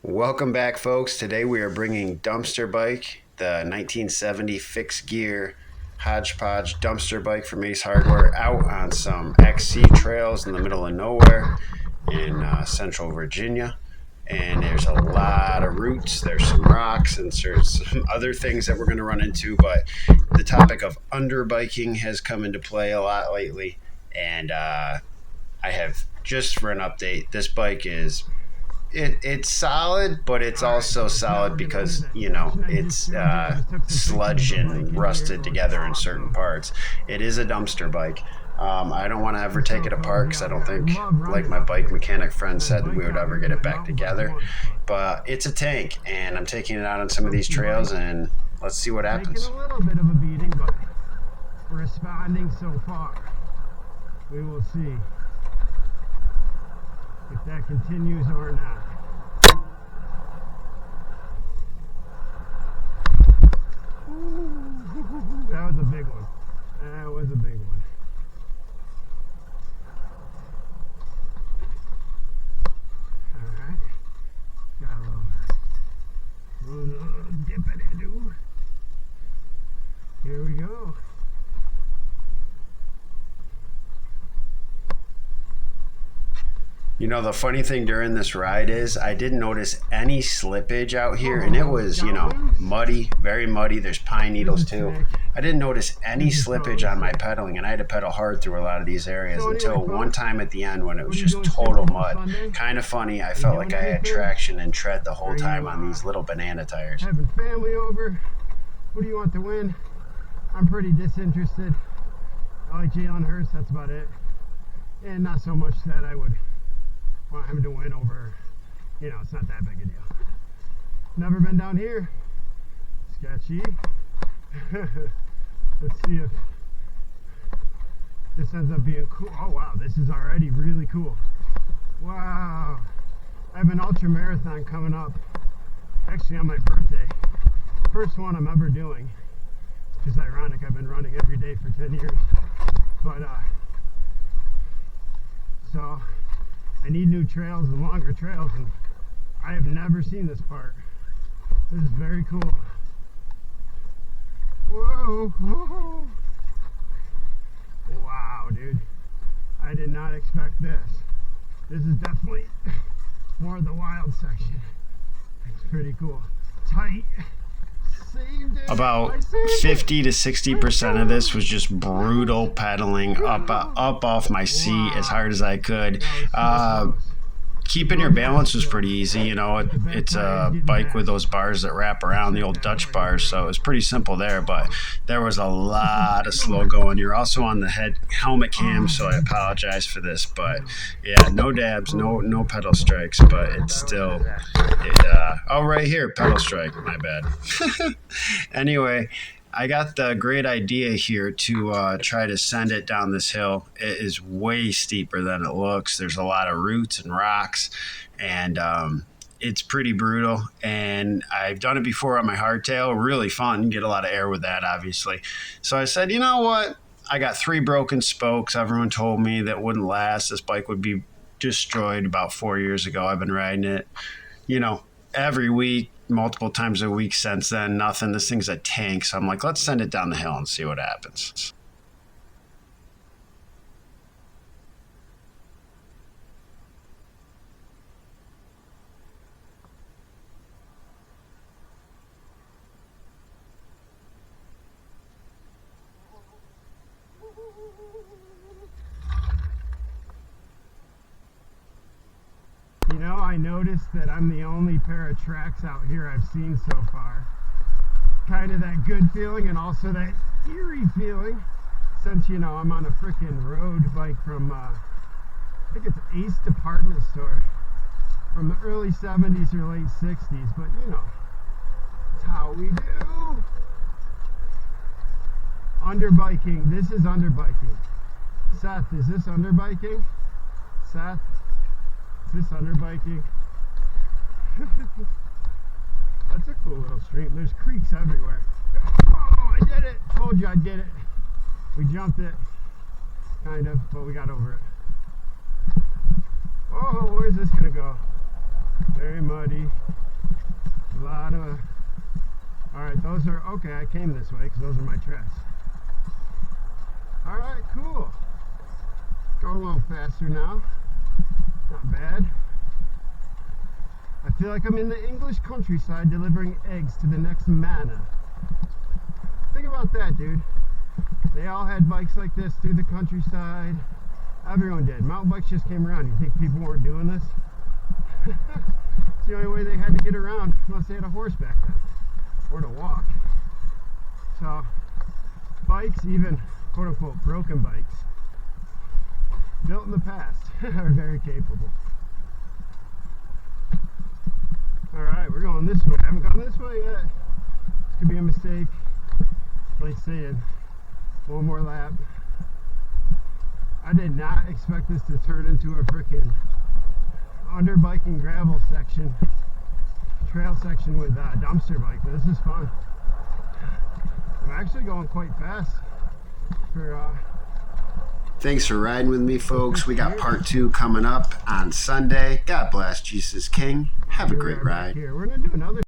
Welcome back, folks. Today we are bringing Dumpster Bike, the 1970 fixed gear hodgepodge dumpster bike from Ace Hardware, out on some XC trails in the middle of nowhere in central Virginia. And there's a lot of roots, there's some rocks, and there's some other things that we're going to run into. But the topic of underbiking has come into play a lot lately. And I have, just for an update, this bike is it's solid, but it's also solid because it's sludged and rusted together in certain parts. It is a dumpster bike. I don't want to ever take it apart because I don't think, like my bike mechanic friend said, we would ever get it back together. But it's a tank, and I'm taking it out on some of these trails, and let's see what happens. Taking a little bit of a beating, but responding so far. We will see if that continues or not. Ooh, that was a big one. That was a big one. Alright. Got a little dip it into. Here we go. You know, the funny thing during this ride is I didn't notice any slippage out here, and it was, muddy, very muddy. There's pine needles too. I didn't notice any slippage on my pedaling, and I had to pedal hard through a lot of these areas until one time at the end when it was just total mud. Kind of funny. I felt like I had traction and tread the whole time on these little banana tires. Having family over. Who do you want to win? I'm pretty disinterested. I like Jalen Hurst, that's about it. And not so much that I would want him to win over, it's not that big a deal. Never been down here. Sketchy. Let's see if this ends up being cool. Oh wow, this is already really cool. Wow. I have an ultra marathon coming up, actually on my birthday. First one I'm ever doing. It's just ironic, I've been running every day for 10 years. But so I need new trails and longer trails, and I have never seen this part. This is very cool. Whoa, whoa. Wow, dude. I did not expect this. This is definitely more of the wild section. It's pretty cool. Tight. Saved it. About 50 to 60% of this was just brutal pedaling up off my seat as hard as I could. Keeping your balance was pretty easy. It's a bike with those bars that wrap around, the old Dutch bars, so it was pretty simple there, but there was a lot of slow going. You're also on the helmet cam, so I apologize for this, but yeah, no dabs, no pedal strikes, but it's still, right here, pedal strike, my bad. Anyway, I got the great idea here to try to send it down this hill. It is way steeper than it looks. There's a lot of roots and rocks, and it's pretty brutal. And I've done it before on my hardtail. Really fun. Get a lot of air with that, obviously. So I said, you know what? I got 3 broken spokes. Everyone told me that wouldn't last. This bike would be destroyed about 4 years ago. I've been riding it, every week, multiple times a week since then. Nothing. This thing's a tank. So I'm like, let's send it down the hill and see what happens. I noticed that I'm the only pair of tracks out here I've seen so far. Kind of that good feeling and also that eerie feeling, since I'm on a freaking road bike from I think it's Ace department store from the early 70s or late 60s, but it's how we do. Underbiking. This is underbiking. Seth, is this underbiking? Seth? This underbiking. That's a cool little stream. There's creeks everywhere. Oh, I did it. Told you I did it. We jumped it. Kind of, but we got over it. Oh, where's this gonna go? Very muddy. A lot of... Alright, those are... Okay, I came this way because those are my tracks. Alright, cool. Going a little faster now. Not bad. I feel like I'm in the English countryside delivering eggs to the next manna. Think about that, dude. They all had bikes like this through the countryside. Everyone did. Mountain bikes just came around. You think people weren't doing this? It's the only way they had to get around, unless they had a horse back then, or to walk. So, bikes, even quote-unquote broken bikes, built in the past, are very capable. Alright, we're going this way. I haven't gone this way yet. This could be a mistake. Like saying, one more lap. I did not expect this to turn into a freaking underbiking gravel section, trail section with a dumpster bike, but this is fun. I'm actually going quite fast for Thanks for riding with me, folks. We got part 2 coming up on Sunday. God bless Jesus King. Have a great ride. We're gonna do another